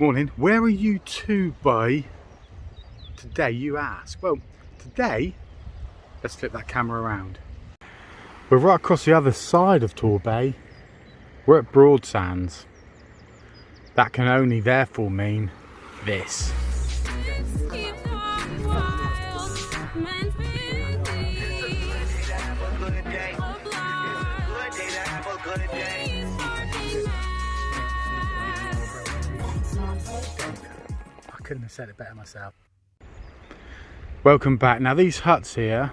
Morning. Where are you two by today, you ask? Well, today, let's flip that camera around. We're right across the other side of Torbay. We're at Broadsands. That can only therefore mean this. I couldn't have said it better myself. Welcome back. Now these huts here,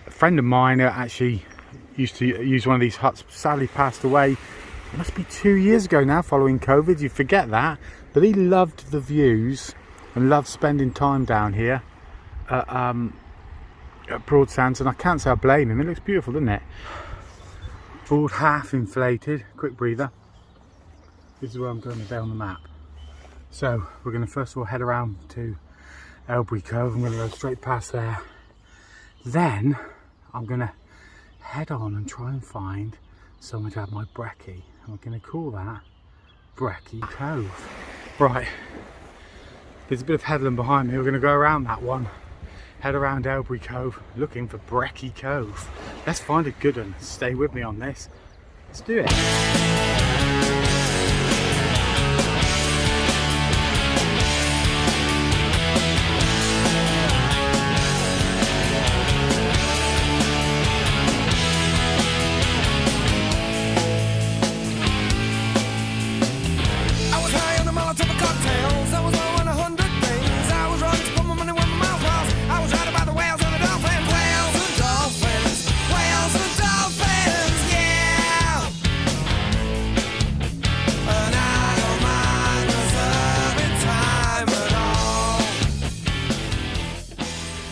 a friend of mine actually used to use one of these huts, sadly passed away. It must be 2 years ago now, following COVID. You forget that, but he loved the views and loved spending time down here at Broadsands, and I can't say I blame him. It looks beautiful, doesn't it? All half inflated. Quick breather. This is where I'm going today on the map. So we're going to first of all head around to Brekkie Cove. I'm going to go straight past there. Then I'm going to head on and try and find somewhere to have my brekkie. And we're going to call that Brekkie Cove. Right, there's a bit of headland behind me. We're going to go around that one, head around Brekkie Cove, looking for Brekkie Cove. Let's find a good one. Stay with me on this. Let's do it.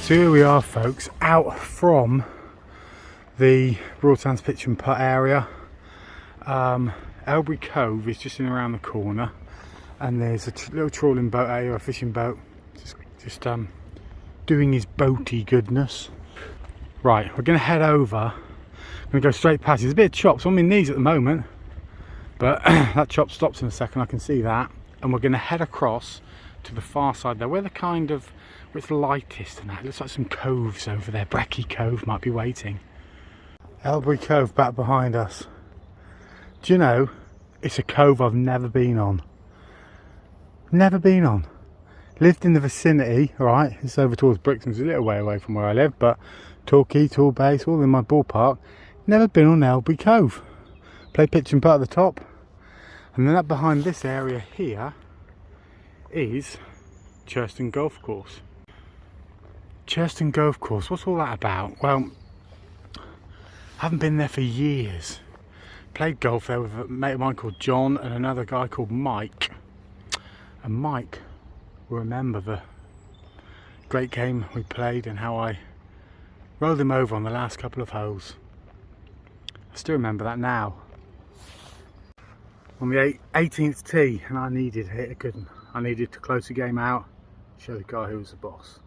So here we are, folks, out from the Broadsands pitch and putt area. Brekkie Cove is just in around the corner, and there's a little trawling boat out here, a fishing boat, just doing his boaty goodness. Right, we're going to head over. I'm going to go straight past. There's a bit of chops on my knees at the moment, but that chop stops in a second. I can see that, and we're going to head across to the far side there, where the kind of where it's lightest, and that it looks like some coves over there. Brekkie Cove might be waiting. Brekkie Cove back behind us. Do you know, it's a cove I've never been on. Never been on. Lived in the vicinity, right? It's over towards Brixham, it's a little way away from where I live, but Torquay, Torbay, it's all in my ballpark. Never been on Brekkie Cove. Play pitch and putt at the top, and then up behind this area here is Paignton Golf Course. Paignton Golf Course, what's all that about? Well, I haven't been there for years. Played golf there with a mate of mine called John and another guy called Mike. And Mike will remember the great game we played and how I rolled him over on the last couple of holes. I still remember that now. On the 18th tee, and I needed to hit a good one. I needed to close the game out, show the guy who was the boss.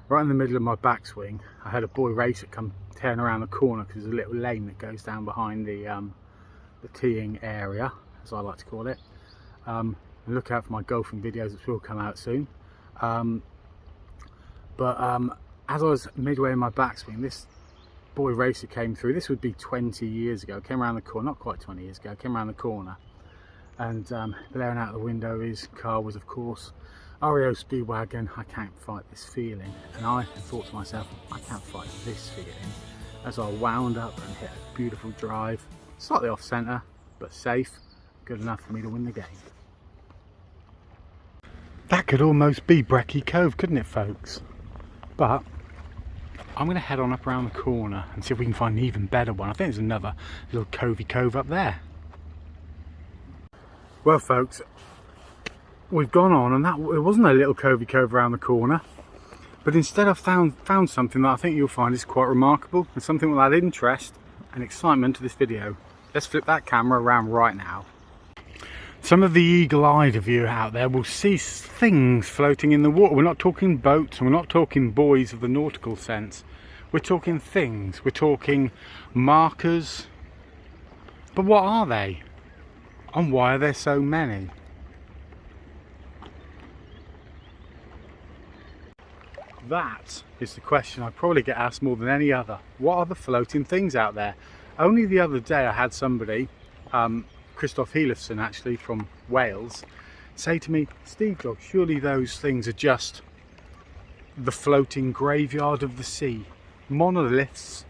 Right in the middle of my backswing, I had a boy racer come tearing around the corner because there's a little lane that goes down behind the teeing area, as I like to call it. And look out for my golfing videos, which will come out soon. As I was midway in my backswing, this boy racer came through. This would be 20 years ago. Came around the corner, not quite 20 years ago. Came around the corner, and glaring out the window, his car was, of course, REO Speedwagon. I can't fight this feeling, and I thought to myself, I can't fight this feeling, as I wound up and hit a beautiful drive, slightly off centre, but safe, good enough for me to win the game. That could almost be Brekkie Cove, couldn't it, folks? But I'm going to head on up around the corner and see if we can find an even better one. I think there's another little covey cove up there. Well, folks, we've gone on, and it wasn't a little covey cove around the corner, but instead I've found something that I think you'll find is quite remarkable, and something that will add interest and excitement to this video. Let's flip that camera around right now. Some of the eagle-eyed of you out there will see things floating in the water. We're not talking boats, and we're not talking buoys of the nautical sense. We're talking things. We're talking markers. But what are they? And why are there so many? That is the question I probably get asked more than any other. What are the floating things out there? Only the other day I had somebody, Christoph Helifson actually from Wales, say to me, Steve Dog, surely those things are just the floating graveyard of the sea. Monoliths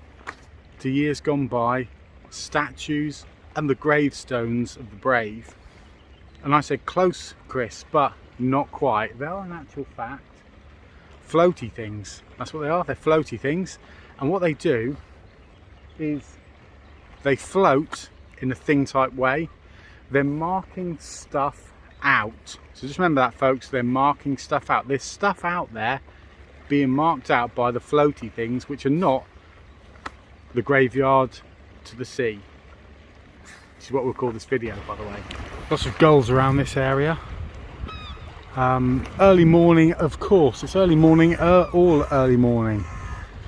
to years gone by, statues and the gravestones of the brave. And I said, close, Chris, but not quite. They are in actual fact floaty things. That's what they are. They're floaty things. And what they do is they float in a thing type way. They're marking stuff out. So just remember that, folks. They're marking stuff out. There's stuff out there being marked out by the floaty things, which are not the graveyard to the sea. Which is what we'll call this video, by the way. Lots of gulls around this area. Early morning, of course. It's early morning, all early morning.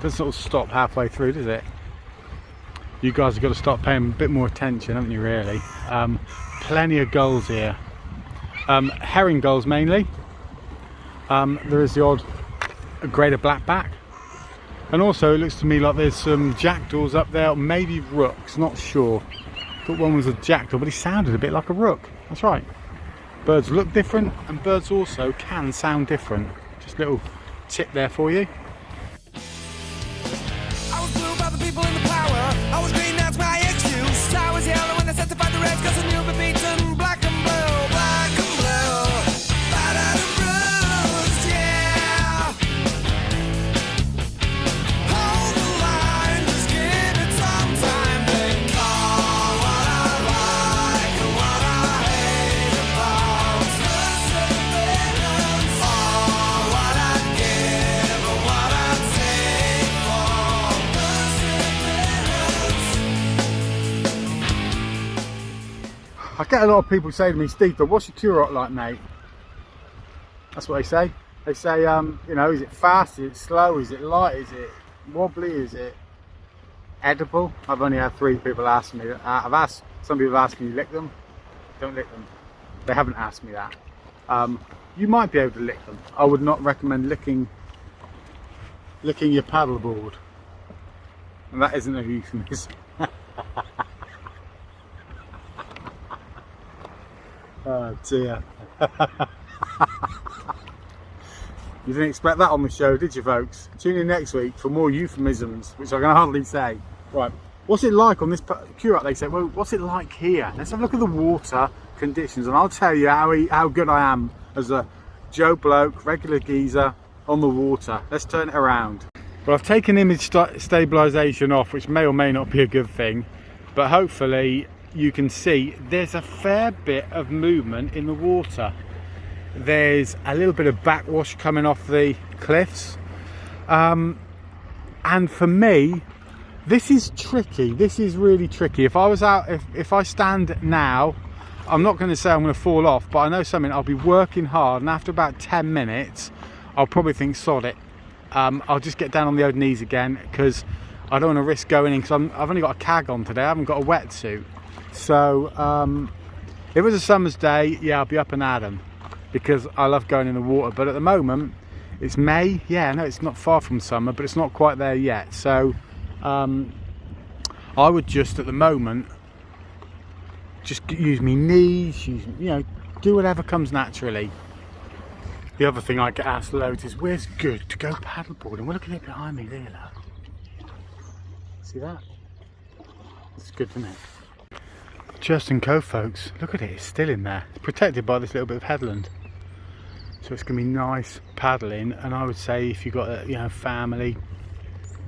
Doesn't sort of stop halfway through, does it? You guys have got to start paying a bit more attention, haven't you, really? Plenty of gulls here. Herring gulls mainly. There is the odd greater blackback. And also it looks to me like there's some jackdaws up there, maybe rooks, not sure. Thought one was a jackdaw, but he sounded a bit like a rook. That's right. Birds look different, and birds also can sound different. Just a little tip there for you. I was blue by the people in the power. I was green, that's my excuse. I was yellow when I set to fight the reds, cause I knew the Paignton, black and blue, black and blue. Battered and bruised, yeah. Hold the line, just give it some time. Then call what I like and what I hate about perseverance. All what I give and what I take for perseverance. I get a lot of people say to me, Steve, what's your cure like, mate? That's what they say. They say, you know, is it fast? Is it slow? Is it light? Is it wobbly? Is it edible? I've only had 3 people ask me that. Some people have asked me, lick them? Don't lick them. They haven't asked me that. You might be able to lick them. I would not recommend licking your paddleboard. And that isn't a euphemism. Oh dear. You didn't expect that on the show, did you, folks? Tune in next week for more euphemisms, which I can hardly say. Right, what's it like on this Curate? They said, well, what's it like here? Let's have a look at the water conditions, and I'll tell you how good I am as a Joe bloke, regular geezer on the water. Let's turn it around. Well, I've taken image stabilisation off, which may or may not be a good thing, but hopefully you can see there's a fair bit of movement in the water. There's a little bit of backwash coming off the cliffs, and for me this is tricky. This is really tricky. If I was out, if I stand now, I'm not going to say I'm going to fall off, but I know something, I'll be working hard, and after about 10 minutes I'll probably think, sod it, I'll just get down on the old knees again, because I don't want to risk going in, because I've only got a cag on today. I haven't got a wetsuit. So if it was a summer's day, yeah, I'll be up and at 'em, because I love going in the water. But at the moment it's May. Yeah, no, it's not far from summer, but it's not quite there yet. So I would just, at the moment, just use me knees, you know, do whatever comes naturally. The other thing I get asked loads is, where's good to go paddleboarding? Well, look at it behind me there, look. See that? It's good, isn't it? Brekkie Cove, folks, look at it, it's still in there. It's protected by this little bit of headland, so it's going to be nice paddling. And I would say, if you've got a, you know, family,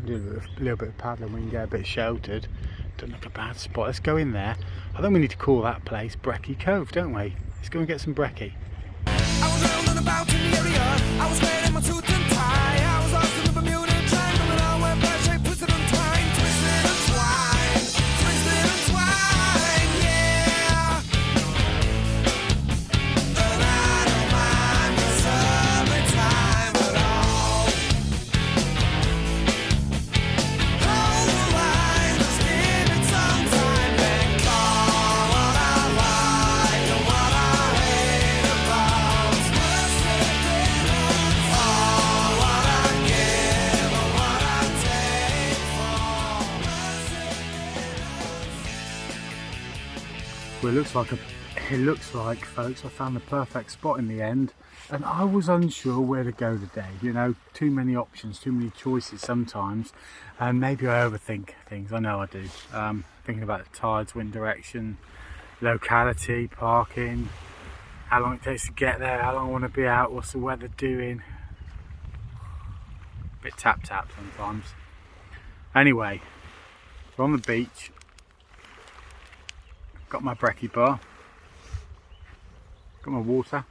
a little bit of paddling when you get a bit sheltered, don't look a bad spot. Let's go in there. I think we need to call that place Brekkie Cove, don't we? Let's go and get some brekkie. I was rolling about in the area. I was wearing my suit and tie. I was lost in the Bermuda Triangle, and I went pear-shaped, twisted and twined, twisted and twined, twisted and twined, yeah. And I don't mind the summertime at all. Hold the line, just give it some time, then call what I like. Well, it looks like, folks, I found the perfect spot in the end, and I was unsure where to go today. You know, too many options, too many choices sometimes, and maybe I overthink things. I know I do. Thinking about the tides, wind direction, locality, parking, how long it takes to get there, how long I want to be out, what's the weather doing. A bit tap sometimes. Anyway, we're on the beach. Got my brekkie bar. Got my water.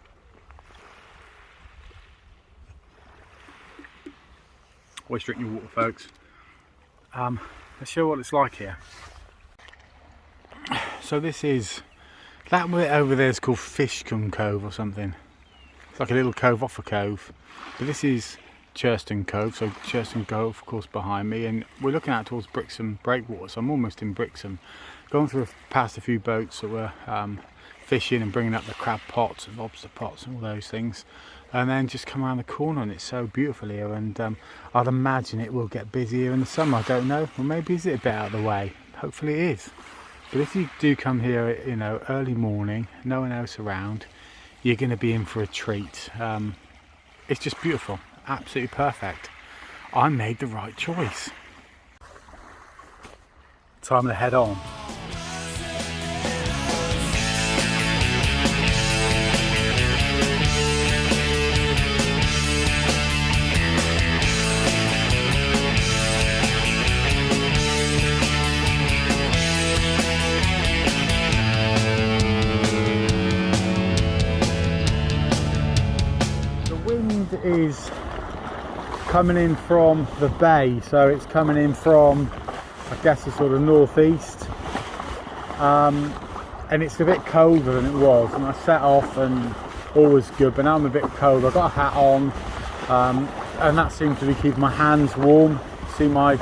Always drink your water, folks. Let's show you what it's like here. So this is, that bit over there is called Paignton Cove or something. It's like a little cove off a cove. But this is Paignton Cove, so Paignton Cove of course behind me, and we're looking out towards Brixham breakwater, so I'm almost in Brixham. Going through past a few boats that were fishing and bringing up the crab pots and lobster pots and all those things, and then just come around the corner, and it's so beautiful here, and I'd imagine it will get busier in the summer. I don't know, or maybe is it a bit out of the way? Hopefully it is. But if you do come here, you know, early morning, no one else around, you're going to be in for a treat. It's just beautiful, absolutely perfect. I made the right choice. Time to head on. Is coming in from the bay, so it's coming in from, I guess, the sort of northeast, and it's a bit colder than it was, and I set off and all was good, but now I'm a bit cold. I've got a hat on, and that seems to be keeping my hands warm. See my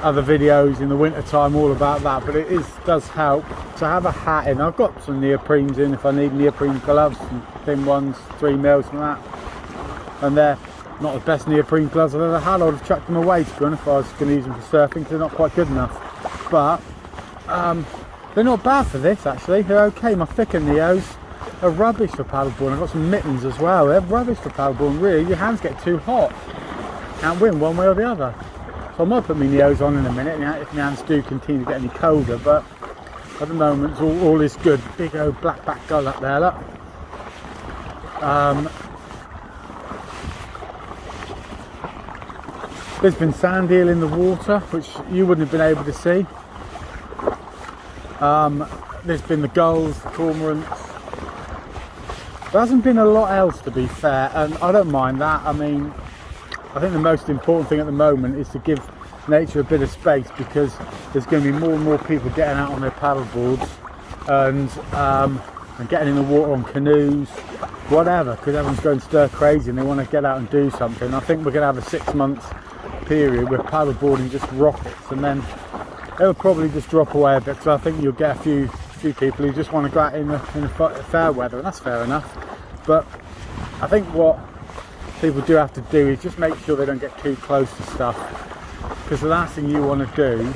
other videos in the winter time all about that, but it does help to have a hat in. I've got some neoprenes in if I need neoprene gloves, some thin ones, 3 mils and that. And they're not the best neoprene gloves I've ever had. I would have chucked them away, to be honest, if I was going to use them for surfing, because they're not quite good enough. But they're not bad for this, actually. They're okay. My thicker neos are rubbish for paddleboarding. I've got some mittens as well. They're rubbish for paddleboarding, really. Your hands get too hot. Can't win one way or the other. So I might put my neos on in a minute if my hands do continue to get any colder, but at the moment all is good. Big old black back gull up there, look. There's been sand eel in the water, which you wouldn't have been able to see. There's been the gulls, the cormorants. There hasn't been a lot else, to be fair, and I don't mind that. I mean, I think the most important thing at the moment is to give nature a bit of space, because there's going to be more and more people getting out on their paddle boards and getting in the water on canoes, whatever, because everyone's going stir crazy and they want to get out and do something. I think we're going to have a 6 month period where paddleboarding just rockets, and then it'll probably just drop away a bit, because I think you'll get a few people who just want to go out in the fair weather, and that's fair enough. But I think what people do have to do is just make sure they don't get too close to stuff, because the last thing you want to do,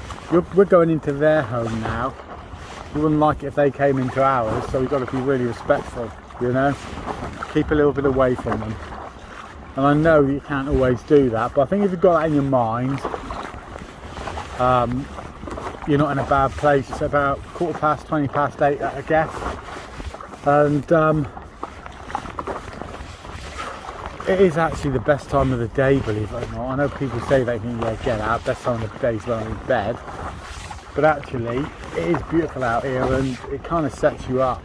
we're going into their home now. We wouldn't like it if they came into ours, so we've got to be really respectful, you know, keep a little bit away from them. And I know you can't always do that, but I think if you've got that in your mind, you're not in a bad place. It's about 20 past 8, I guess, and it is actually the best time of the day, believe it or not. I know people say they can get out, best time of the day is when I'm in bed, but actually it is beautiful out here, and it kind of sets you up.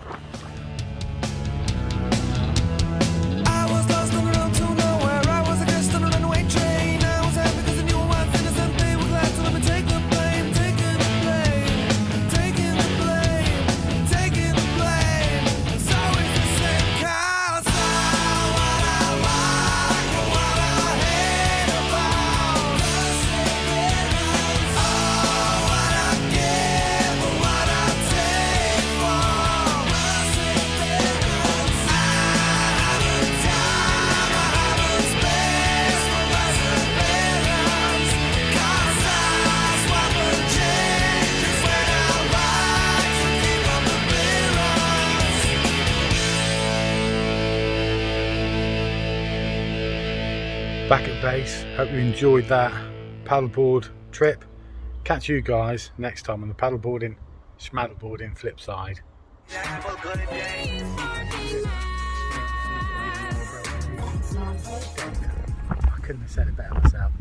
back at base. Hope you enjoyed that paddleboard trip. Catch you guys next time on the paddleboarding, schmaddleboarding flip side. I couldn't have said it better myself.